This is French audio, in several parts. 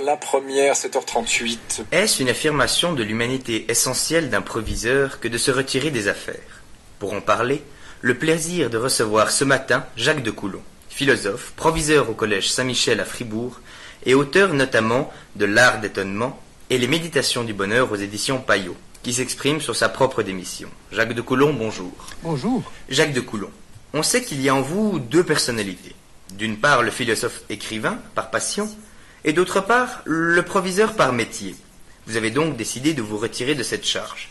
la première, 7h38. Est-ce une affirmation de l'humanité essentielle d'un proviseur que de se retirer des affaires? Pour en parler, le plaisir de recevoir ce matin Jacques de Coulon, philosophe, proviseur au collège Saint-Michel à Fribourg et auteur notamment de L'Art d'étonnement et les Méditations du bonheur aux éditions Payot, qui s'exprime sur sa propre démission. Jacques de Coulon, bonjour. Bonjour. Jacques de Coulon, on sait qu'il y a en vous deux personnalités. D'une part, le philosophe écrivain, par passion, et d'autre part, le proviseur par métier. Vous avez donc décidé de vous retirer de cette charge.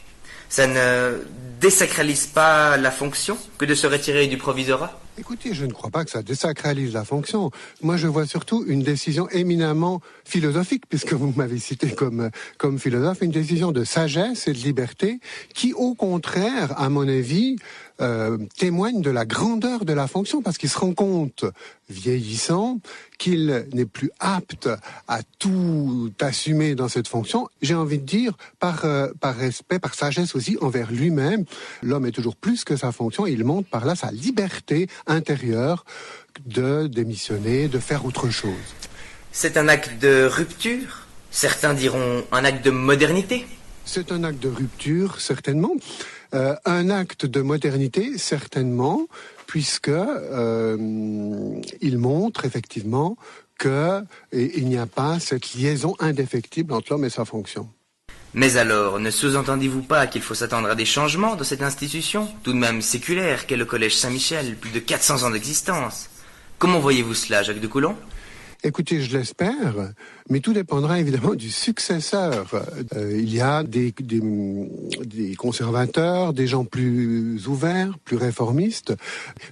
Ça ne désacralise pas la fonction que de se retirer du provisorat? Écoutez, je ne crois pas que ça désacralise la fonction. Moi, je vois surtout une décision éminemment philosophique, puisque vous m'avez cité comme philosophe, une décision de sagesse et de liberté qui, au contraire, à mon avis, témoigne de la grandeur de la fonction, parce qu'il se rend compte, vieillissant, qu'il n'est plus apte à tout assumer dans cette fonction. J'ai envie de dire, par respect, par sagesse aussi envers lui-même, l'homme est toujours plus que sa fonction, et il montre par là sa liberté intérieure de démissionner, de faire autre chose. C'est un acte de rupture? Certains diront un acte de modernité? C'est un acte de rupture, certainement. Un acte de modernité, certainement, puisque il montre effectivement qu'il n'y a pas cette liaison indéfectible entre l'homme et sa fonction. Mais alors, ne sous-entendez-vous pas qu'il faut s'attendre à des changements dans cette institution, tout de même séculaire, qu'est le Collège Saint-Michel, plus de 400 ans d'existence? Comment voyez-vous cela, Jacques de Coulon? Écoutez, je l'espère, mais tout dépendra évidemment du successeur. Il y a des conservateurs, des gens plus ouverts, plus réformistes.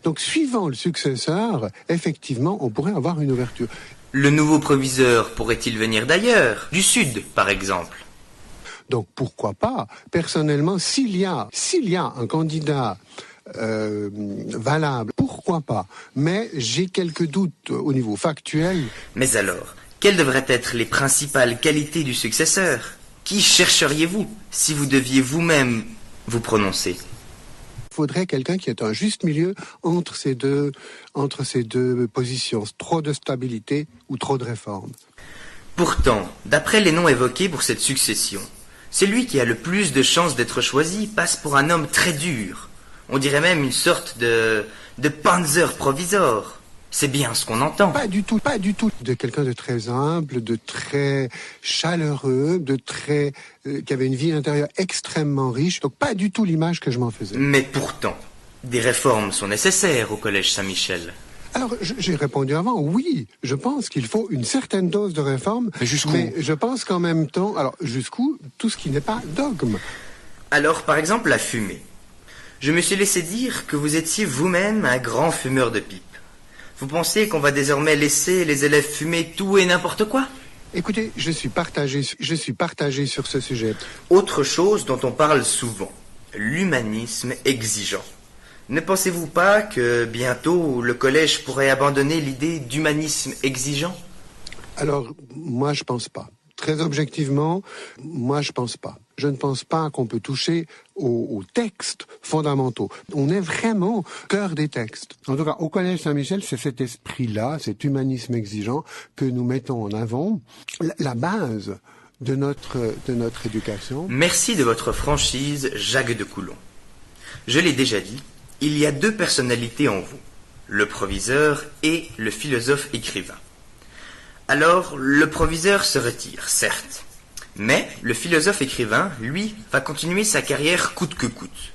Donc, suivant le successeur, effectivement, on pourrait avoir une ouverture. Le nouveau proviseur pourrait-il venir d'ailleurs, du Sud, par exemple? Donc, pourquoi pas? Personnellement, s'il y a un candidat valable, pourquoi pas? Mais j'ai quelques doutes au niveau factuel. Mais alors, quelles devraient être les principales qualités du successeur? Qui chercheriez-vous si vous deviez vous-même vous prononcer? Il faudrait quelqu'un qui ait un juste milieu entre ces deux positions. Trop de stabilité ou trop de réforme. Pourtant, d'après les noms évoqués pour cette succession, celui qui a le plus de chances d'être choisi passe pour un homme très dur. On dirait même une sorte de Panzer provisor. C'est bien ce qu'on entend. Pas du tout. De quelqu'un de très humble, de très chaleureux, qui avait une vie intérieure extrêmement riche. Donc pas du tout l'image que je m'en faisais. Mais pourtant, des réformes sont nécessaires au Collège Saint-Michel. Alors, j'ai répondu avant, oui, je pense qu'il faut une certaine dose de réforme. Mais jusqu'où? Mais je pense qu'en même temps, alors jusqu'où? Tout ce qui n'est pas dogme. Alors, par exemple, la fumée. Je me suis laissé dire que vous étiez vous-même un grand fumeur de pipe. Vous pensez qu'on va désormais laisser les élèves fumer tout et n'importe quoi? Écoutez, je suis partagé sur ce sujet. Autre chose dont on parle souvent, l'humanisme exigeant. Ne pensez-vous pas que bientôt le collège pourrait abandonner l'idée d'humanisme exigeant? Alors, moi je pense pas. Très objectivement, moi je pense pas. Je ne pense pas qu'on peut toucher aux textes fondamentaux. On est vraiment au cœur des textes. En tout cas, au Collège Saint-Michel, c'est cet esprit-là, cet humanisme exigeant que nous mettons en avant. La base de notre éducation. Merci de votre franchise, Jacques de Coulon. Je l'ai déjà dit, il y a deux personnalités en vous, le proviseur et le philosophe écrivain. Alors, le proviseur se retire, certes. Mais le philosophe écrivain, lui, va continuer sa carrière coûte que coûte.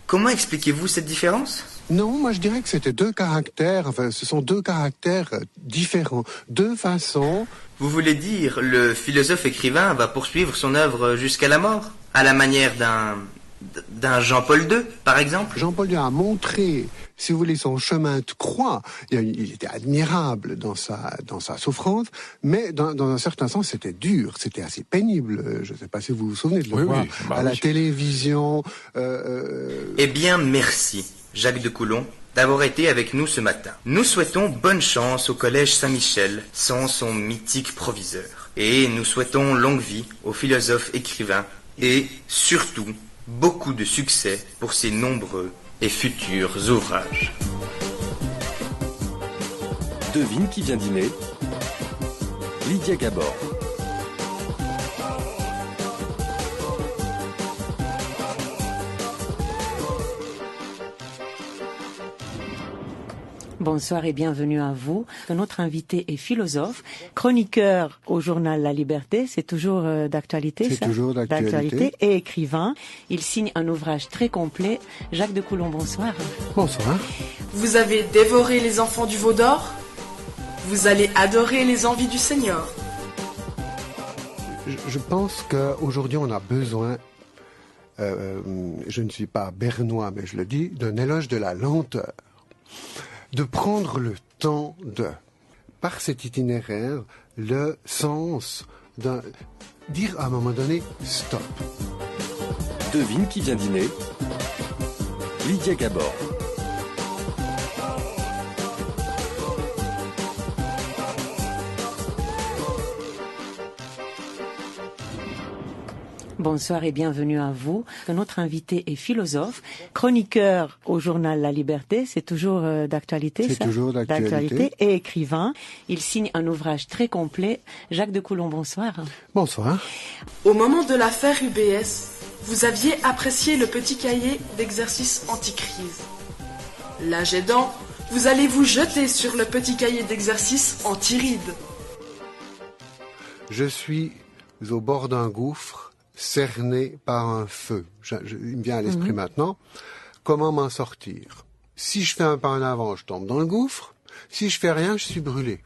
Comment expliquez-vous cette différence? Non, moi je dirais que c'était ce sont deux caractères différents, deux façons. Vous voulez dire, le philosophe écrivain va poursuivre son œuvre jusqu'à la mort, à la manière d'un Jean-Paul II, par exemple? Jean-Paul II a montré, si vous voulez, son chemin de croix. Il était admirable dans sa souffrance, mais dans un certain sens, c'était dur, c'était assez pénible. Je ne sais pas si vous vous souvenez de le voir à la télévision. Eh bien, merci, Jacques de Coulon, d'avoir été avec nous ce matin. Nous souhaitons bonne chance au Collège Saint-Michel, sans son mythique proviseur. Et nous souhaitons longue vie au philosophe écrivain, et surtout, beaucoup de succès pour ses nombreux et futurs ouvrages. Devine qui vient dîner. Lydia Gabor. Bonsoir et bienvenue à vous. Notre invité est philosophe, chroniqueur au journal La Liberté, c'est toujours d'actualité, ça ? C'est toujours d'actualité. Et écrivain. Il signe un ouvrage très complet. Jacques de Coulon, bonsoir. Bonsoir. Vous avez dévoré les enfants du veau d'or ? Vous allez adorer les envies du Seigneur. Je pense qu'aujourd'hui, on a besoin, je ne suis pas bernois, mais je le dis, d'un éloge de la lenteur. De prendre le temps par cet itinéraire, le sens d'un... dire à un moment donné, stop. Devine qui vient dîner. Lydia Gabor. Bonsoir et bienvenue à vous. Notre invité est philosophe, chroniqueur au journal La Liberté, c'est toujours d'actualité, ça ? C'est toujours d'actualité. Et écrivain. Il signe un ouvrage très complet. Jacques de Coulon, bonsoir. Bonsoir. Au moment de l'affaire UBS, vous aviez apprécié le petit cahier d'exercices anti-crise. L'âge aidant, vous allez vous jeter sur le petit cahier d'exercices anti-rides. Je suis au bord d'un gouffre, cerné par un feu. Il me vient à l'esprit maintenant. Comment m'en sortir ? Si je fais un pas en avant, je tombe dans le gouffre. Si je fais rien, je suis brûlé.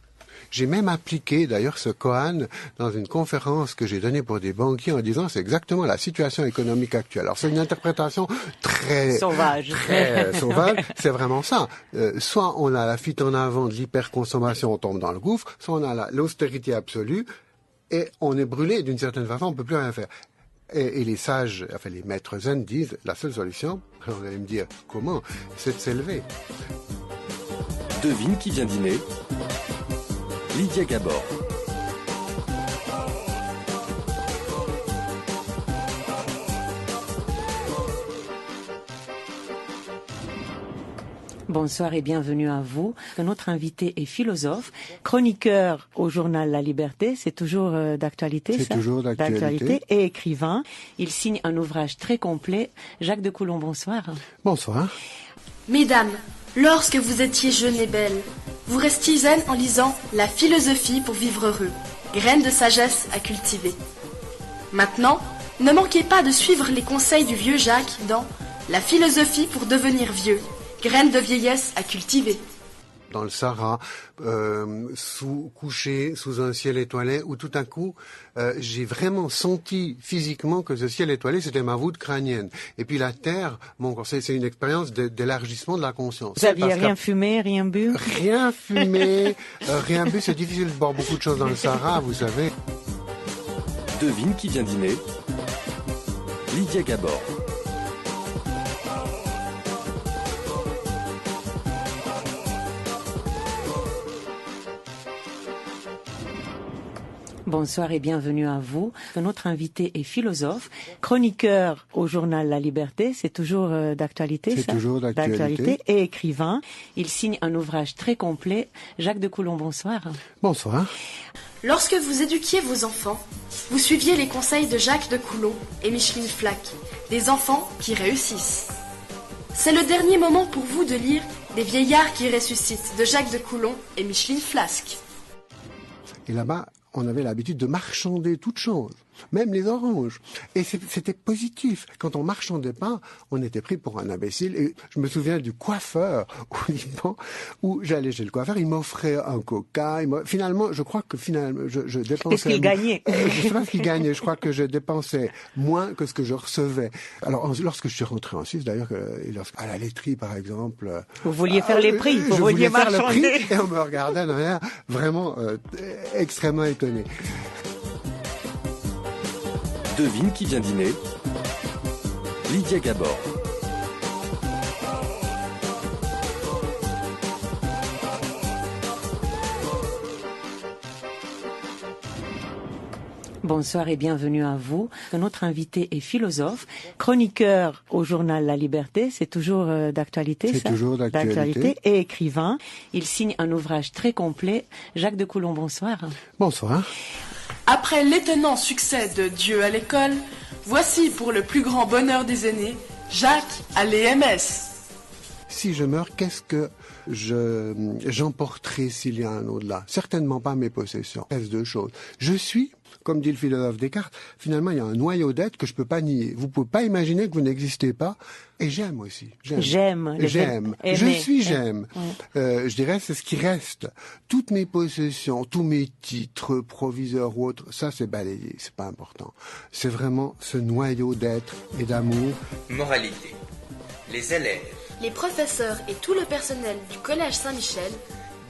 J'ai même appliqué, d'ailleurs, ce koan dans une conférence que j'ai donnée pour des banquiers en disant c'est exactement la situation économique actuelle. Alors c'est une interprétation très sauvage. Très sauvage. C'est vraiment ça. Soit on a la fuite en avant de l'hyperconsommation, on tombe dans le gouffre. Soit on a l'austérité absolue et on est brûlé d'une certaine façon, on peut plus rien faire. Et les sages, enfin les maîtres zen disent, la seule solution, alors vous allez me dire, comment ? C'est de s'élever. Devine qui vient dîner. Lydia Gabor. Bonsoir et bienvenue à vous. Notre invité est philosophe, chroniqueur au journal La Liberté, c'est toujours d'actualité, ça ? C'est toujours d'actualité. Et écrivain. Il signe un ouvrage très complet. Jacques de Coulon, bonsoir. Bonsoir. Mesdames, lorsque vous étiez jeunes et belles, vous restiez zen en lisant La philosophie pour vivre heureux, graines de sagesse à cultiver. Maintenant, ne manquez pas de suivre les conseils du vieux Jacques dans La philosophie pour devenir vieux, graines de vieillesse à cultiver. Dans le Sahara, couché sous un ciel étoilé, où tout à coup, j'ai vraiment senti physiquement que ce ciel étoilé, c'était ma voûte crânienne. Et puis la terre, c'est une expérience d'élargissement de la conscience. Vous aviez rien fumé, rien bu ? Rien fumé, rien bu. C'est difficile de boire beaucoup de choses dans le Sahara, vous savez. Devine qui vient dîner. Lydia Gabor. Bonsoir et bienvenue à vous. Notre invité est philosophe, chroniqueur au journal La Liberté, c'est toujours d'actualité, ça ? C'est toujours d'actualité. Et écrivain. Il signe un ouvrage très complet. Jacques de Coulon, bonsoir. Bonsoir. Lorsque vous éduquiez vos enfants, vous suiviez les conseils de Jacques de Coulon et Micheline Flack, des enfants qui réussissent. C'est le dernier moment pour vous de lire Des vieillards qui ressuscitent de Jacques de Coulon et Micheline Flask. Et là-bas, on avait l'habitude de marchander toutes choses, même les oranges. Et c'était positif. Quand on marchandait pas, on était pris pour un imbécile. Et je me souviens du coiffeur au Liban, où j'allais chez le coiffeur, il m'offrait un coca. Finalement, je crois que je dépensais... Qu'est-ce qu'il gagnait ? Je sais pas ce qu'il gagnait. Je crois que je dépensais moins que ce que je recevais. Alors, lorsque je suis rentré en Suisse, d'ailleurs, à la laiterie, par exemple... Vous vouliez faire les prix, vous vouliez marchander. Et on me regardait d'un air vraiment extrêmement étonné. Devine qui vient dîner. Lydia Gabor. Bonsoir et bienvenue à vous. Notre invité est philosophe, chroniqueur au journal La Liberté, c'est toujours d'actualité, ça ? C'est toujours d'actualité. Et écrivain. Il signe un ouvrage très complet. Jacques de Coulon, bonsoir. Bonsoir. Après l'étonnant succès de Dieu à l'école, voici pour le plus grand bonheur des aînés, Jacques à l'EMS. si je meurs, qu'est-ce que j'emporterai s'il y a un au-delà? Certainement pas mes possessions. Il reste deux choses. Je suis, comme dit le philosophe Descartes, finalement il y a un noyau d'être que je peux pas nier. Vous pouvez pas imaginer que vous n'existez pas. Et j'aime aussi. J'aime. Je suis j'aime. Je dirais c'est ce qui reste. Toutes mes possessions, tous mes titres, proviseurs ou autres, ça c'est balayé, c'est pas important. C'est vraiment ce noyau d'être et d'amour. Moralité. Les élèves Les professeurs et tout le personnel du Collège Saint-Michel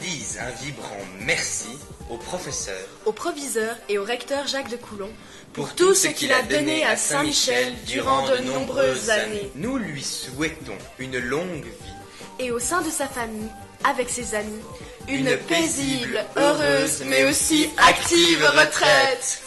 disent un vibrant merci au professeur, au proviseur et au recteur Jacques de Coulon pour tout ce qu'il a donné à Saint-Michel durant de nombreuses années. Nous lui souhaitons une longue vie et au sein de sa famille, avec ses amis, une paisible, heureuse mais aussi active retraite.